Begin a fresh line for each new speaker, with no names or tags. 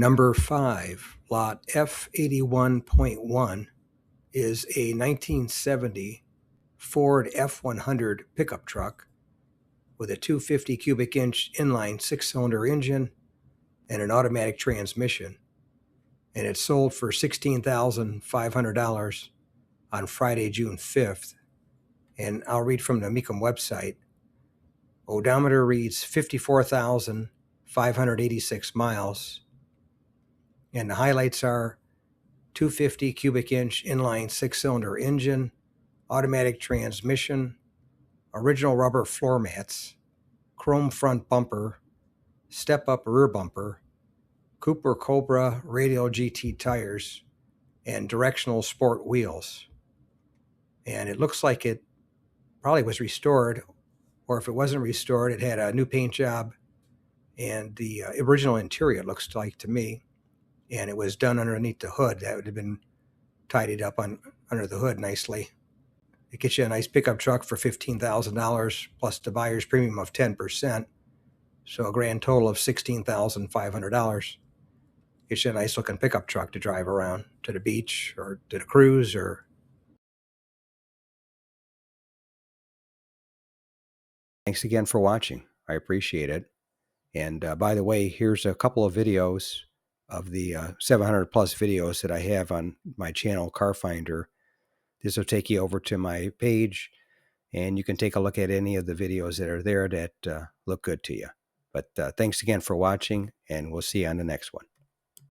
Number 5, lot F81.1, is a 1970 Ford F-100 pickup truck with a 250 cubic inch inline 6-cylinder engine and an automatic transmission. And it sold for $16,500 on Friday, June 5th. And I'll read from the Mecum website. Odometer reads 54,586 miles. And the highlights are 250 cubic inch inline 6-cylinder engine, automatic transmission, original rubber floor mats, chrome front bumper, step-up rear bumper, Cooper Cobra radial GT tires, and directional sport wheels. And it looks like it probably was restored, or if it wasn't restored, it had a new paint job and the original interior, it looks like to me, and it was done underneath the hood. That would have been tidied up under the hood nicely. It gets you a nice pickup truck for $15,000 plus the buyer's premium of 10%. So a grand total of $16,500. Gets you a nice looking pickup truck to drive around to the beach or to the cruise or. Thanks again for watching. I appreciate it. And by the way, here's a couple of videos of the 700 plus videos that I have on my channel, Car Finder. This will take you over to my page, and you can take a look at any of the videos that are there that look good to you. But thanks again for watching, and we'll see you on the next one.